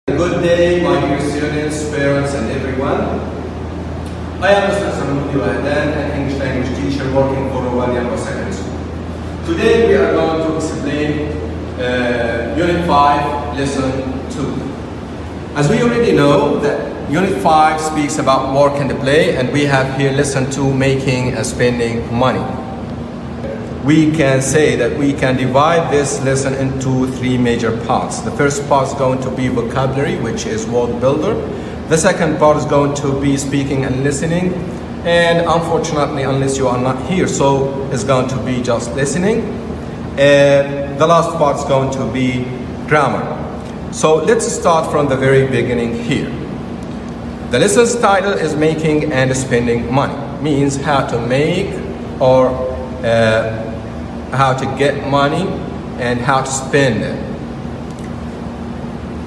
Good day, my dear students, parents, and everyone. I am Mr. الوحدة, an English language teacher working for Royal Secondary School. Today we are going to explain Unit 5, Lesson 2. As we already know that Unit 5 speaks about work and play, and we have here Lesson 2, making and spending money. We can say that we can divide this lesson into three major parts. The first part is going to be vocabulary, which is word builder. The second part is going to be speaking and listening. And unfortunately, unless you are not here, so it's going to be just listening. And the last part is going to be grammar. So let's start from the very beginning here. The lesson's title is Making and Spending Money. Means how to make or how to get money and how to spend it,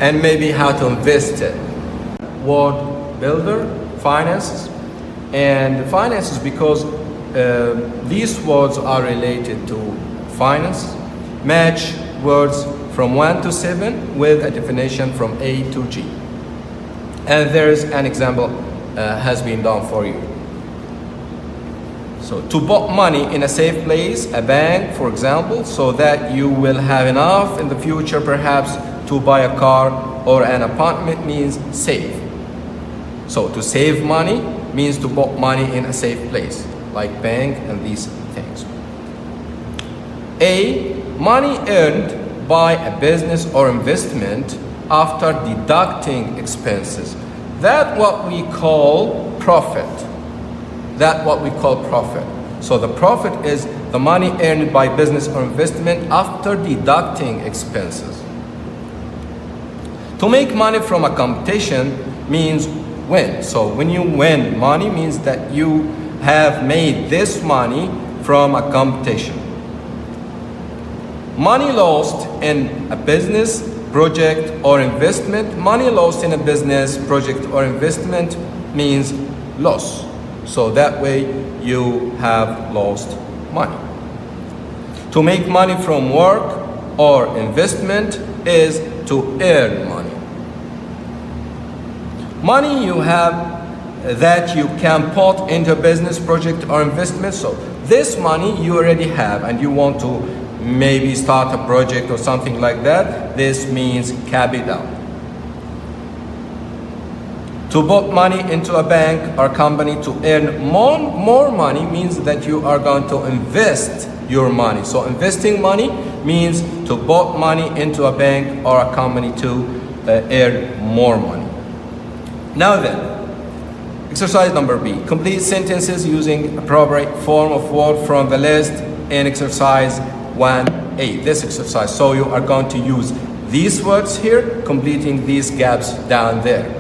and maybe how to invest it. Word builder, finances, and finances because these words are related to finance. Match words from 1 to 7 with a definition from A to G. And there is an example has been done for you. So to put money in a safe place, a bank, for example, so that you will have enough in the future perhaps to buy a car or an apartment means save. So to save money means to put money in a safe place, like bank and these things. A, money earned by a business or investment after deducting expenses. That's what we call profit. That's what we call profit. So the profit is the money earned by business or investment after deducting expenses. To make money from a competition means win. So when you win money means that you have made this money from a competition. Money lost in a business, project or investment. Money lost in a business, project or investment means loss. So that way you have lost money. To make money from work or investment is to earn money. Money you have that you can put into a business, project or investment. So this money you already have and you want to maybe start a project or something like that. This means capital. To put money into a bank or company to earn more money means that you are going to invest your money. So investing money means to put money into a bank or a company to earn more money. Now then, exercise number B. Complete sentences using appropriate form of word from the list in exercise 1A. This exercise. So you are going to use these words here, completing these gaps down there.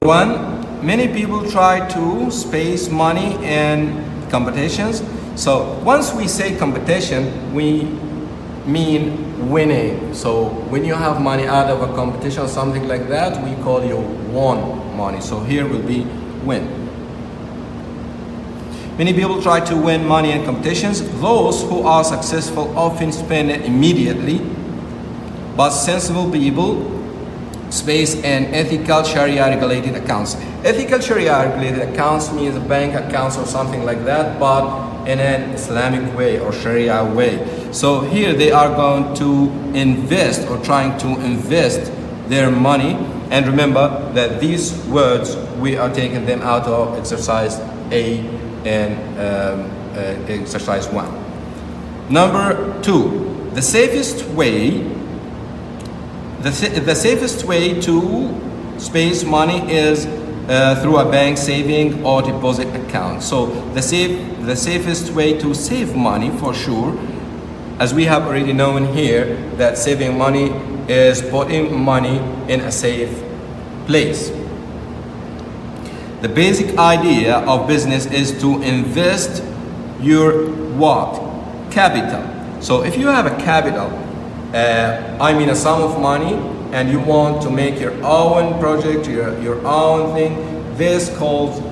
1. Many people try to space money in competitions. So once we say competition, we mean winning. So when you have money out of a competition or something like that, we call you won money. So here will be win. Many people try to win money in competitions. Those who are successful often spend it immediately, but sensible people space and ethical Sharia regulated accounts. Ethical Sharia regulated accounts means bank accounts or something like that, but in an Islamic way or Sharia way. So here they are going to invest or trying to invest their money. And remember that these words, we are taking them out of exercise A and exercise 1. Number 2, the safest way to space money is through a bank saving or deposit account. So the safest way to save money for sure, as we have already known here, that saving money is putting money in a safe place. The basic idea of business is to invest your what? Capital. So if you have a capital, a sum of money, and you want to make your own project, your own thing, this called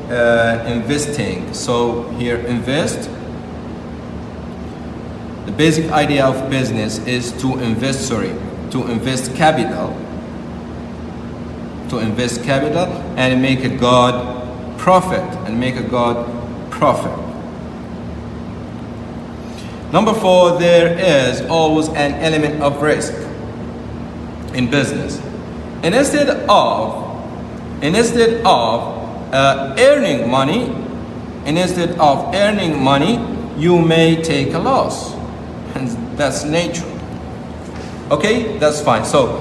investing. So here invest. The basic idea of business is to invest capital to invest capital and make a God profit Number 4, there is always an element of risk in business. And instead of earning money, you may take a loss. And that's natural. Okay, that's fine. So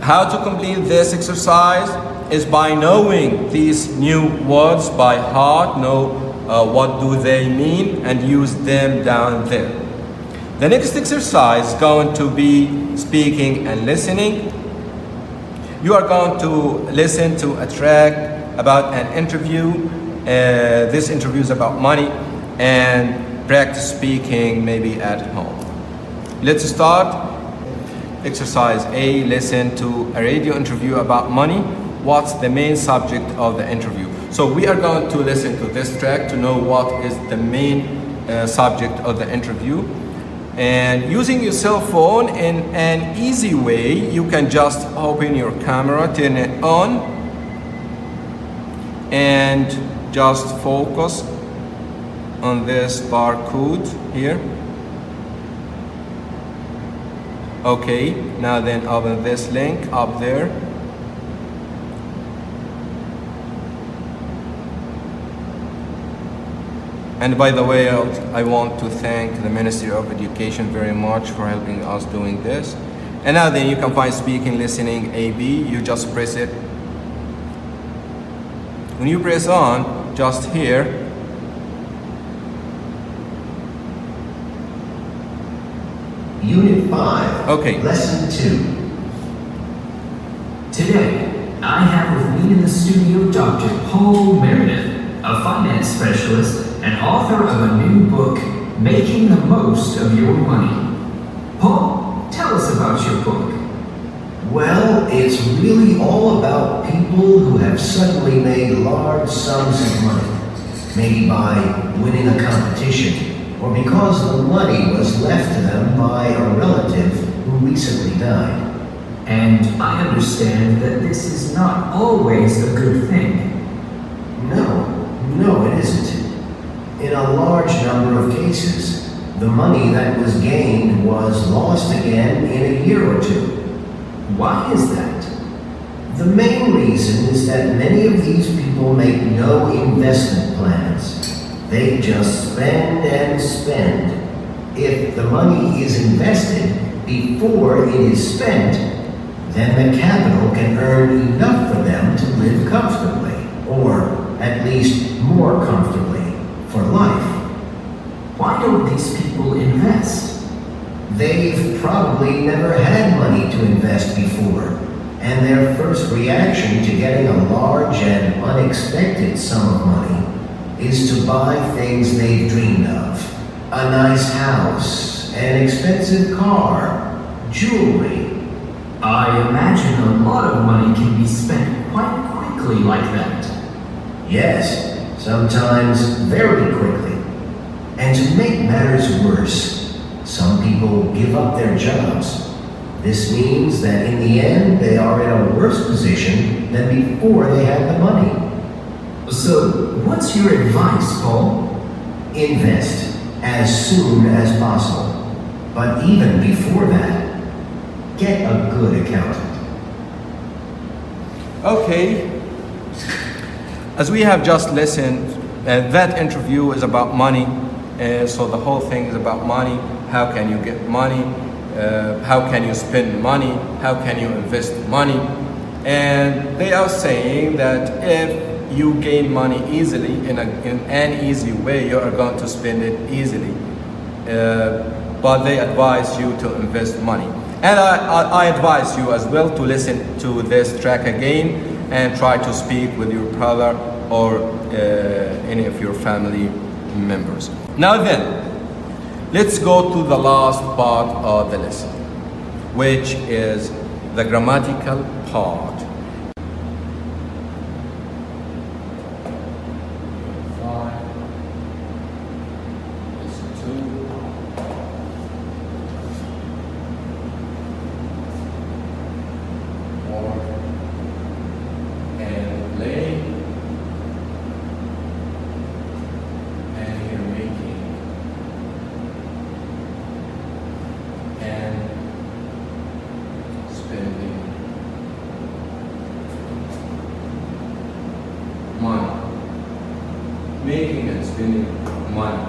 how to complete this exercise is by knowing these new words by heart, know what do they mean, and use them down there. The next exercise is going to be speaking and listening. You are going to listen to a track about an interview. This interview is about money, and practice speaking maybe at home. Let's start. Exercise A, listen to a radio interview about money. What's the main subject of the interview? So we are going to listen to this track to know what is the main subject of the interview. And using your cell phone in an easy way, you can just open your camera, turn it on, and just focus on this barcode here. Okay, now then open this link up there. And by the way, I want to thank the Ministry of Education very much for helping us doing this. And now then you can find speaking, listening, AB. You just press it. When you press on, just here, Unit 5, okay. Lesson 2. Today, I have with me in the studio Dr. Paul Meredith, a finance specialist and author of a new book, Making the Most of Your Money. Paul, tell us about your book. Well, it's really all about people who have suddenly made large sums of money, maybe by winning a competition, or because the money was left to them by a relative who recently died. And I understand that this is not always a good thing. No, it isn't. In a large number of cases, the money that was gained was lost again in a year or two. Why is that? The main reason is that many of these people make no investment plans. They just spend and spend. If the money is invested before it is spent, then the capital can earn enough for them to live comfortably, or at least more comfortably, for life. Why don't these people invest? They've probably never had money to invest before, and their first reaction to getting a large and unexpected sum of money is to buy things they've dreamed of. A nice house, an expensive car, jewelry. I imagine a lot of money can be spent quite quickly like that. Yes, sometimes very quickly. And to make matters worse, some people give up their jobs. This means that in the end, they are in a worse position than before they had the money. So, what's your advice, Paul? Invest as soon as possible. But even before that, get a good accountant. Okay. As we have just listened, that interview is about money. So the whole thing is about money. How can you get money? How can you spend money? How can you invest money? And they are saying that if you gain money easily, in an easy way, you are going to spend it easily. But they advise you to invest money. And I advise you as well to listen to this track again and try to speak with your brother or any of your family members. Now then, let's go to the last part of the lesson, which is the grammatical part. spending money.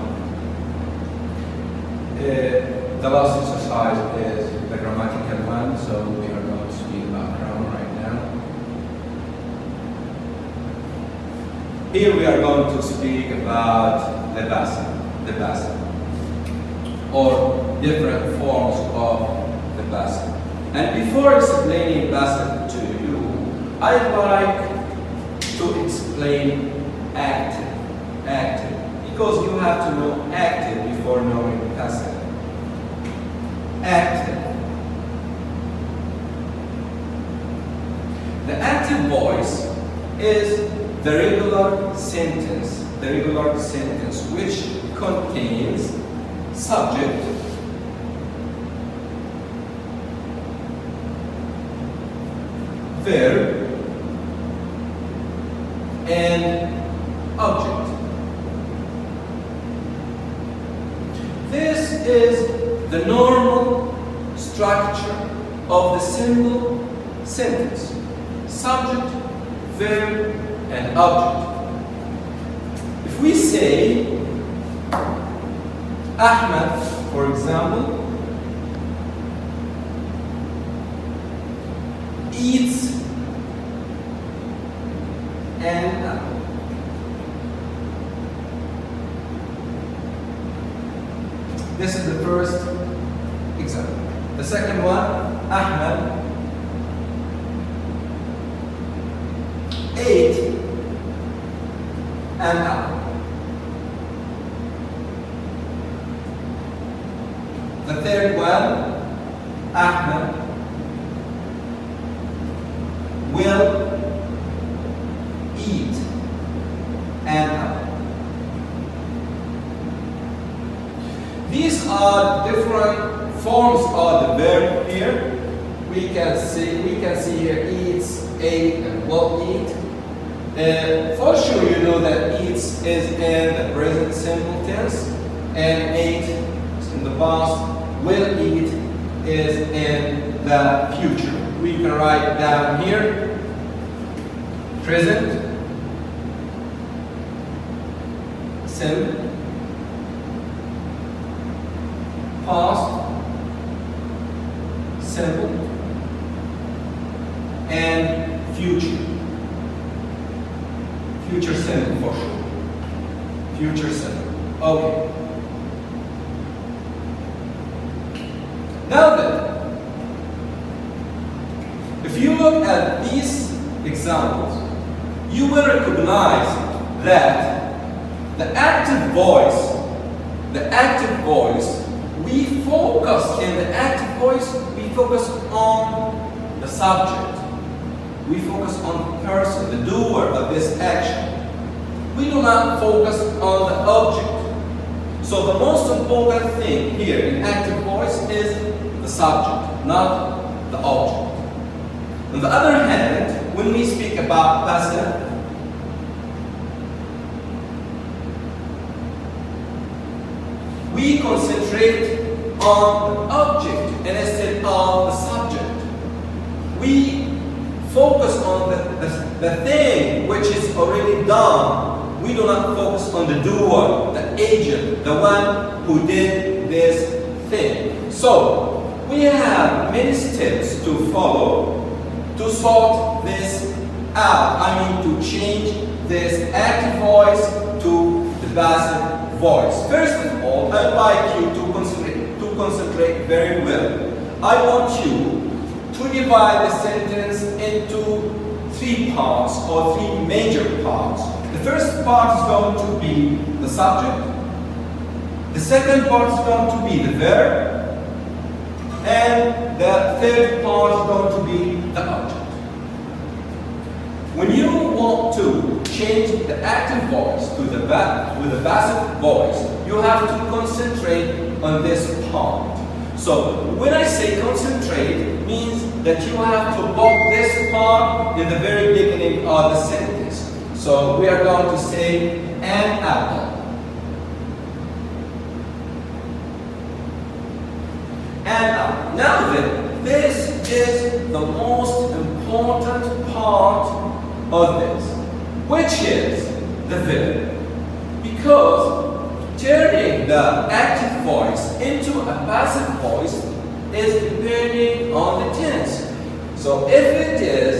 The last exercise is the grammatical one, so we are going to speak about grammar right now. Here we are going to speak about the passive, or different forms of the passive. And before explaining passive to you, I'd like to explain active, because you have to know active before knowing passive. Active. The active voice is the regular sentence which contains subject, verb, and object. This is the normal structure of the simple sentence: subject, verb, and object. If we say Ahmed, for example, eats an apple. This is the first example. The second one, Ahmed ate an apple. The third one, Ahmed will eat an apple. These are different forms of the verb here. We can see here eats, ate, and will eat. For sure you know that eats is in the present simple tense, and ate is in the past, will eat is in the future. We can write down here present simple, past simple, and future simple for sure. Future simple. Okay. Now then, if you look at these examples, you will recognize that the active voice, we focus on the subject. We focus on the person, the doer of this action. We do not focus on the object. So the most important thing here in active voice is the subject, not the object. On the other hand, when we speak about passive, we concentrate on the object instead of the subject. We focus on the thing which is already done. We do not focus on the doer, the agent, the one who did this thing. So, we have many steps to follow to sort this out. To change this active voice to the passive voice. First of all, I'd like you to concentrate very well. I want you to divide the sentence into three parts, or three major parts. The first part is going to be the subject. The second part is going to be the verb. And the third part is going to be the object. When you want to change the active voice to the passive voice, you have to concentrate on this part. So when I say concentrate, it means that you have to block this part in the very beginning of the sentence. So we are going to say an apple. An apple. Now then, this is the most important part of this, which is the verb. Because turning the active voice into a passive voice is depending on the tense. So if it is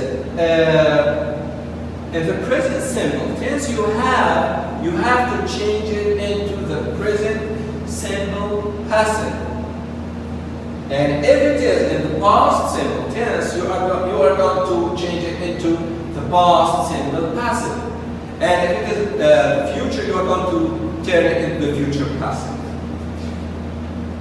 in the present simple tense, you have to change it into the present simple passive. And if it is in the past simple tense, you are going to change it into the past simple passive. And if it is the future, you are going to turn it into the future passive.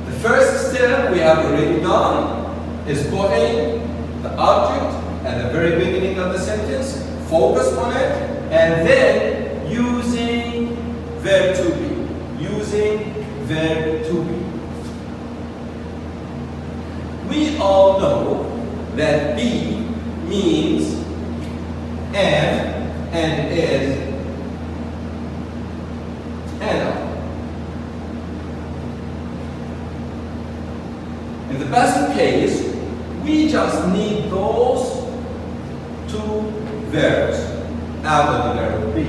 The first step we have already done is putting the object at the very beginning of the sentence, focus on it, and then using verb to be. Using verb to be. We all know that be means and is and are. In the passive case, we just need those two verbs after the verb be.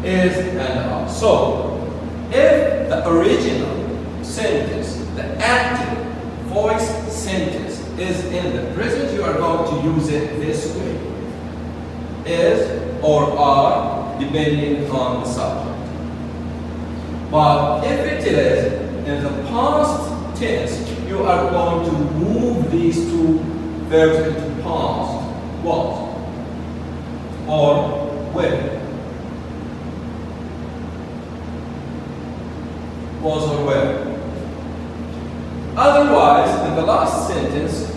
Is and are. So, if the original sentence, the active voice sentence is in the present, you are going to use it this way. Is or are, depending on the subject. But if it is in the past tense, you are going to move these two verbs into past. What? Or when? Was or when? Otherwise, in the last sentence,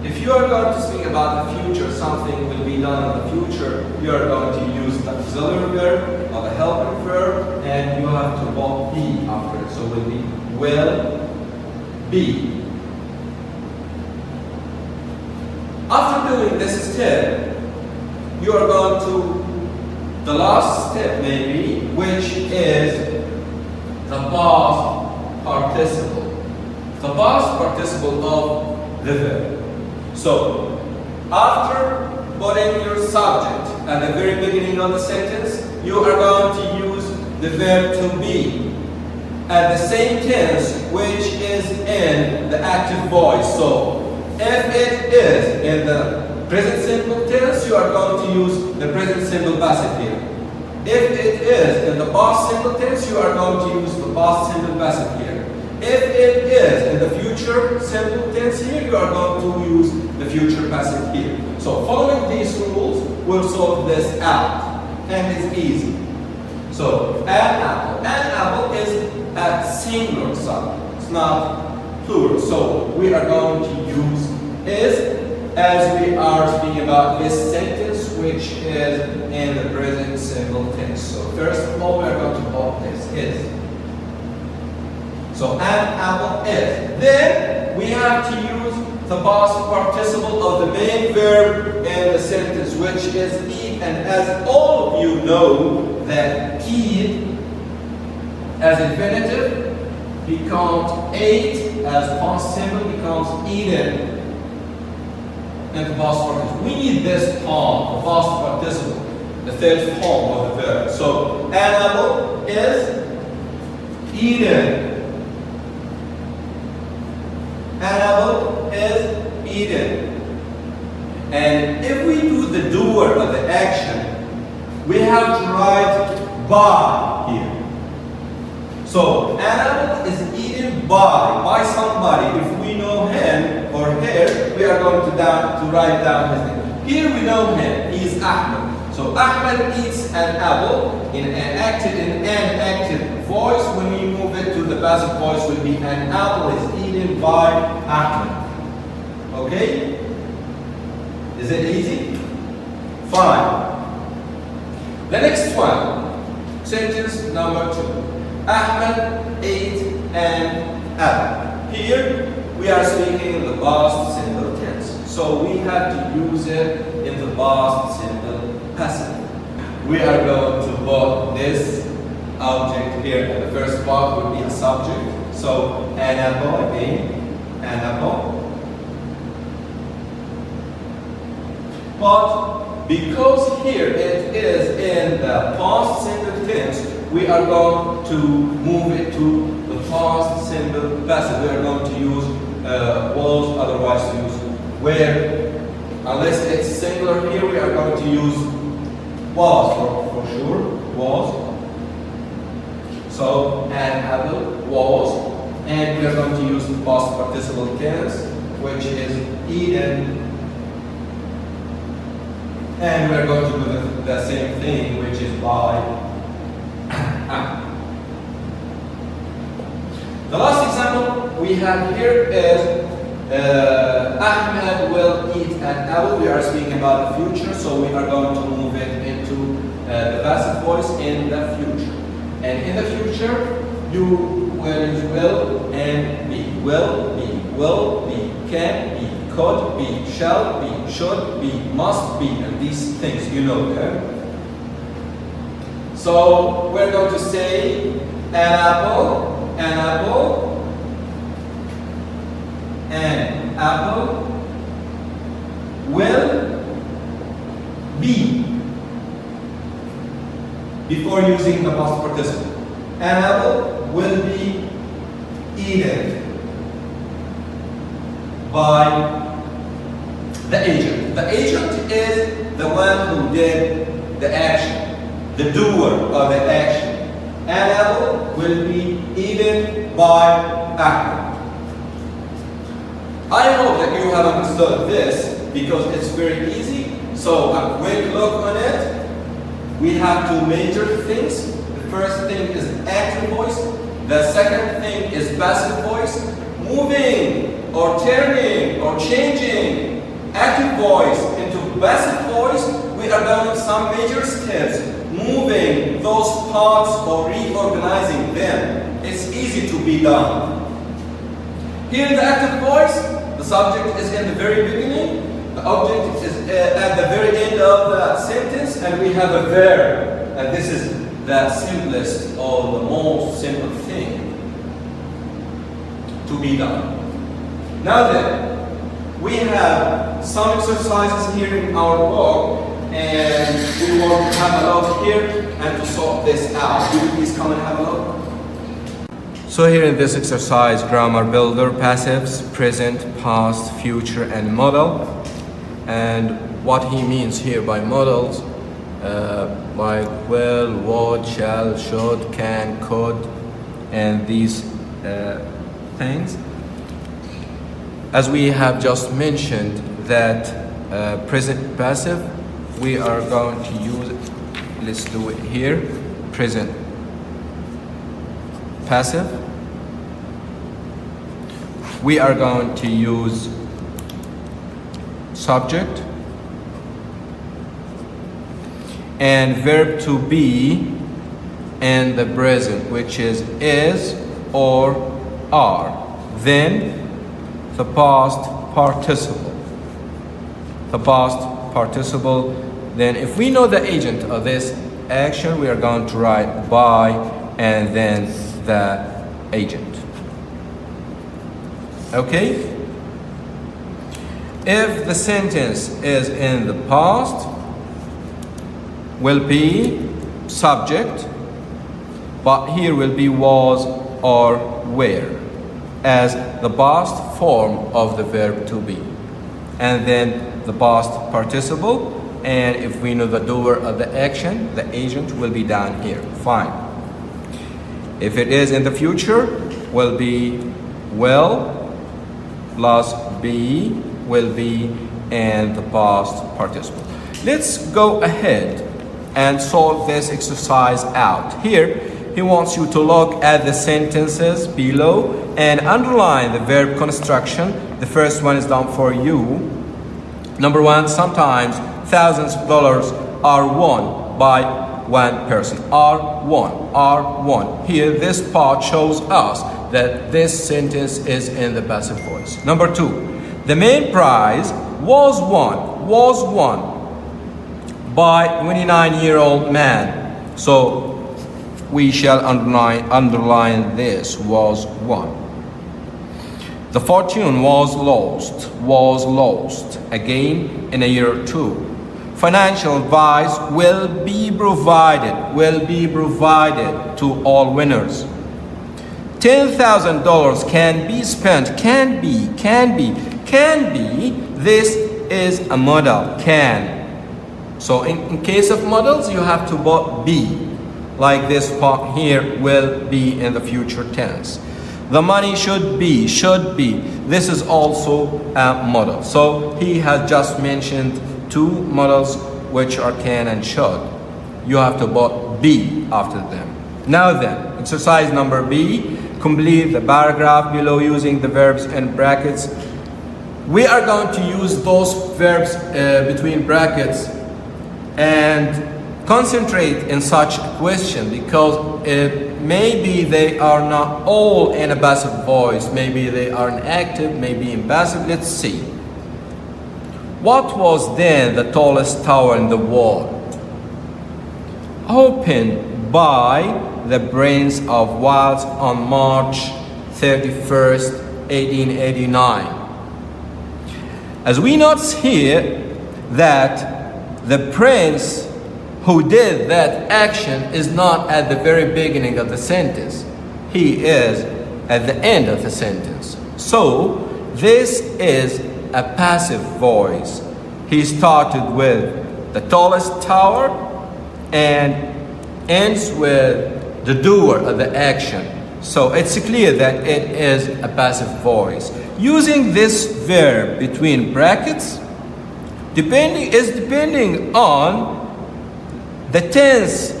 if you are going to speak about the future, something will be done in the future, you are going to use the auxiliary verb or the helping verb, and you have to put be after it. So it will be will be. After doing this step, you are going to the last step maybe, which is the past participle. The past participle of the verb. So, after putting your subject at the very beginning of the sentence, you are going to use the verb to be at the same tense which is in the active voice. So, if it is in the present simple tense, you are going to use the present simple passive here. If it is in the past simple tense, you are going to use the past simple passive here. If it is in the future simple tense here, you are going to use the future passive here. So following these rules, we'll solve this out. And it's easy. So an apple. An apple is a singular subject. It's not plural. So we are going to use is as we are speaking about this sentence, which is in the present simple tense. So first of all, we are going to put this is. So an apple is. Then we have to use the past participle of the main verb in the sentence, which is eat. And as all of you know, that eat as infinitive becomes ate, as past simple becomes eaten. And the past participle. We need this form, the past participle, the third form of the verb. So an apple is eaten. An apple is eaten. And if we do the doer of the action, we have to write by here. So an apple is eaten by somebody. If we know him or her, we are going to write down his name. Here we know him. He is Ahmed. So Ahmed eats an apple in an active voice. When we move it to the passive voice, will be an apple is eaten by Ahmed. Okay? Is it easy? Fine. The next one, sentence number 2. Ahmed ate an apple. Here we are speaking in the past simple tense. So we have to use it in the past simple passive. We are going to put this object here. And the first part would be a subject. So an apple again. An apple. But because here it is in the past simple tense, we are going to move it to the past simple passive. We are going to use was, otherwise use where. Unless it's singular here, we are going to use was for sure. Was. So an apple was, and we are going to use the past participle tense, which is eaten. And we are going to do the same thing, which is by. The last example we have here is Ahmed will eat an apple. We are speaking about the future, so we are going to move it into the passive voice in the future. And in the future, you will use will and be. Will be, can be, could be, shall be, should be, must be, and these things you know, okay? So we're going to say an apple, an apple will be before using the past participle. An apple will be eaten by the agent. The agent is the one who did the action, the doer of the action. An apple will be eaten by Ahmed. I hope that you have understood this because it's very easy. So a quick look on it. We have two major things. The first thing is active voice. The second thing is passive voice. Moving or turning or changing active voice into passive voice, we are doing some major steps, moving those parts or reorganizing them. It's easy to be done. Here in the active voice, the subject is in the very beginning, the object is at the very end of the sentence, and we have a verb. And this is the simplest or the most simple thing to be done. Now then, we have some exercises here in our book, and we want to have a look here and to sort this out. Will you please come and have a look? So here in this exercise, grammar builder, passives, present, past, future, and model. And what he means here by models, like will, would, shall, should, can, could, and these things. As we have just mentioned that present passive, we are going to use it. Let's do it here. Present passive. We are going to use subject and verb to be in the present, which is or are. Then the past participle. The past participle. Then if we know the agent of this action, we are going to write by and then the agent. Okay? If the sentence is in the past, will be subject, but here will be was or were as the past form of the verb to be. And then the past participle, and if we know the doer of the action, the agent will be down here. Fine. If it is in the future, will be will plus be will be and the past participle. Let's go ahead and solve this exercise out. Here, he wants you to look at the sentences below and underline the verb construction. The first one is done for you. Number one, sometimes thousands of dollars are won by one person. Are won. Here, this part shows us that this sentence is in the passive voice. Number two, the main prize was won by 29-year-old man. So we shall underline this, was won. The fortune was lost again in a year or two. financial advice will be provided to all winners. $10,000 can be spent, can be. This is a model, can. So in case of models, you have to put be. Like this part here will be in the future tense. The money should be. This is also a model. So he has just mentioned two models which are can and should. You have to put be after them. Now then, exercise number B, complete the paragraph below using the verbs in brackets. We are going to use those verbs between brackets and concentrate in such a question because maybe they are not all in a passive voice. Maybe they are in active, maybe in passive. Let's see. What was then the tallest tower in the world? Opened by the Prince of Wales on March 31st, 1889. As we notice here that the prince who did that action is not at the very beginning of the sentence. He is at the end of the sentence. So this is a passive voice. He started with the tallest tower and ends with the doer of the action. So it's clear that it is a passive voice. Using this verb between brackets depending on the tense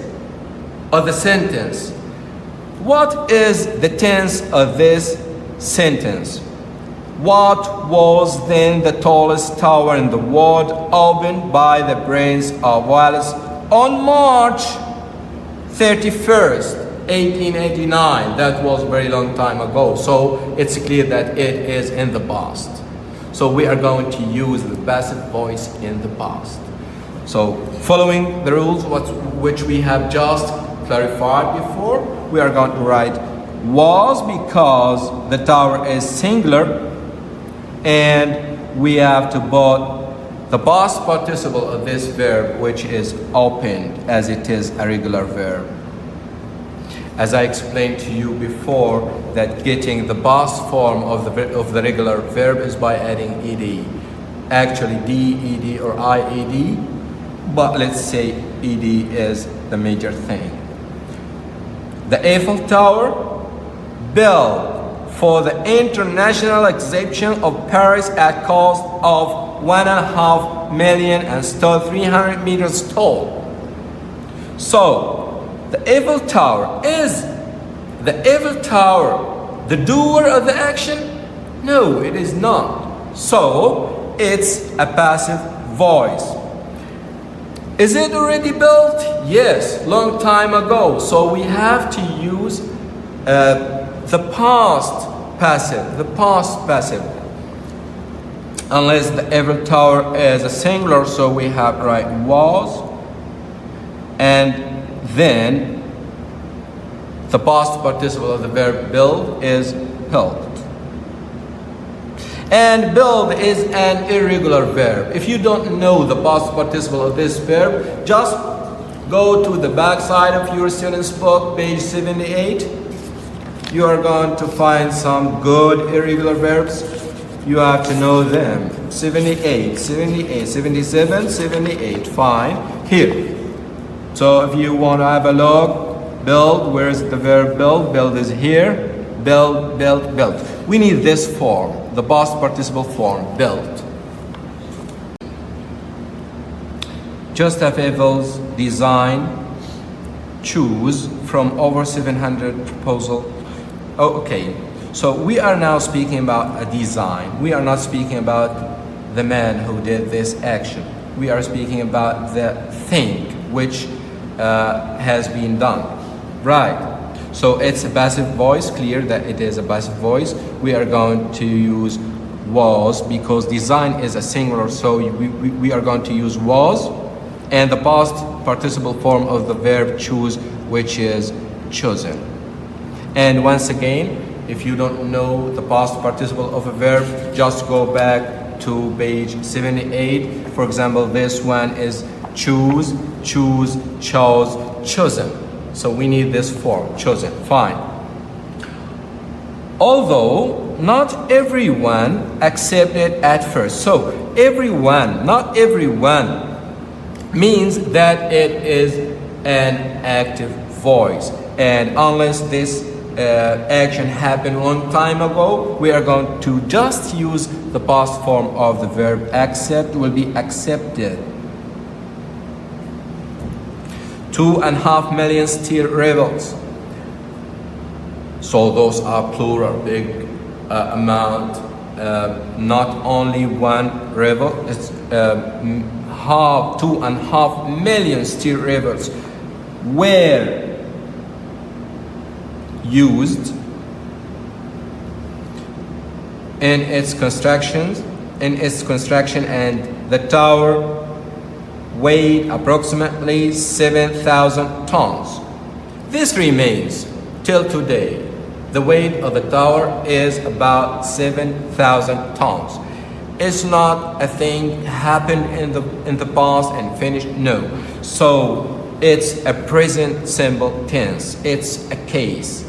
of the sentence. What is the tense of this sentence? What was then the tallest tower in the world opened by the Prince of Wales on March 31st, 1889? That was a very long time ago. So it's clear that it is in the past. So we are going to use the passive voice in the past. So following the rules which we have just clarified before, we are going to write was because the tower is singular and we have to put the past participle of this verb which is opened as it is a regular verb. As I explained to you before that getting the past form of the regular verb is by adding ed. Actually d, ed or ied, but let's say ed is the major thing. The Eiffel Tower built for the International Exhibition of Paris at cost of $1.5 million and still 300 meters tall. So the Eiffel Tower, is the Eiffel Tower the doer of the action? No, it is not. So it's a passive voice. Is it already built? Yes, long time ago. So we have to use the past passive. Unless the Eiffel Tower is a singular, so we have write was, and then the past participle of the verb build is built. And build is an irregular verb. If you don't know the past participle of this verb, just go to the back side of your student's book, page 78. You are going to find some good irregular verbs. You have to know them. 78, 77, 78. Fine. Here. So if you want to have a look, build, where's the verb build? Build is here. Build. We need this form, the past participle form, built. Gustav Eiffel's design, choose from over 700 proposals. Oh, okay. So we are now speaking about a design. We are not speaking about the man who did this action. We are speaking about the thing which has been done. Right. So it's a passive voice, clear that it is a passive voice. We are going to use was because design is a singular, so we are going to use was and the past participle form of the verb choose, which is chosen. And once again, if you don't know the past participle of a verb, just go back to page 78. For example, this one is choose, choose, chose, chosen. So we need this form, chosen, fine. Although not everyone accepted at first. So everyone, not everyone, means that it is an active voice. And unless this action happened a long time ago, we are going to just use the past form of the verb accept, will be accepted. 2.5 million still rebels. So those are plural, big amount. Not only one rebel, it's 2.5 million still rebels were used in its construction, and the tower weighed approximately 7,000 tons. This remains till today. The weight of the tower is about 7,000 tons. It's not a thing happened in the past and finished. No. So it's a present simple tense. It's a case.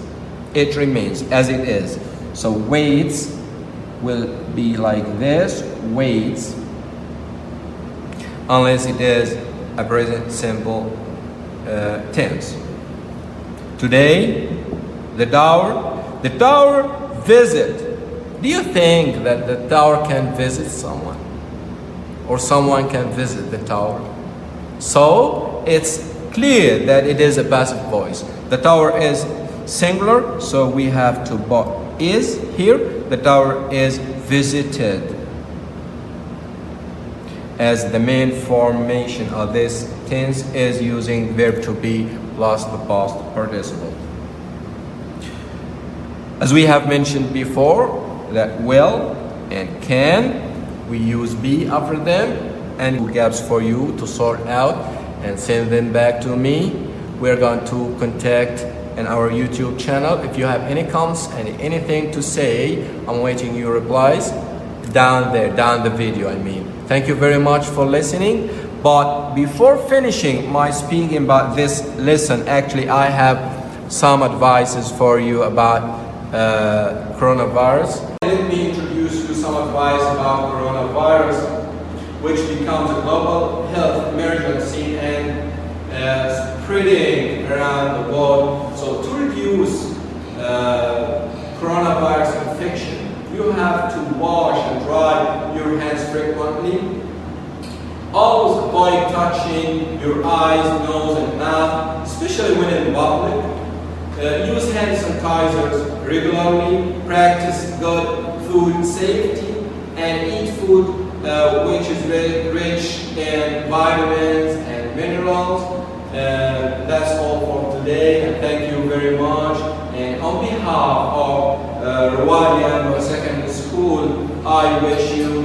It remains as it is. So weights will be like this, weights, unless it is a present simple tense. Today, the tower visit. Do you think that the tower can visit someone? Or someone can visit the tower? So it's clear that it is a passive voice. The tower is singular, so we have to put is here. The tower is visited as the main formation of this tense is using verb to be plus the past participle. As we have mentioned before, that will and can, we use be after them, and gaps for you to sort out and send them back to me. We're going to contact in our YouTube channel. If you have any comments and anything to say, I'm waiting your replies down there, down the video, I mean. Thank you very much for listening. But before finishing my speaking about this lesson, actually I have some advices for you about coronavirus. Let me introduce you some advice about coronavirus, which becomes a global health emergency and spreading around the world. So to reduce coronavirus infection, you have to wash and dry your hands frequently. Always avoid touching your eyes, nose, and mouth, especially when in public. Use hand sanitizers regularly. Practice good food safety and eat food which is rich in vitamins and minerals. That's all for today, and thank you very much. And on behalf of Rawadi Secondary School, I wish you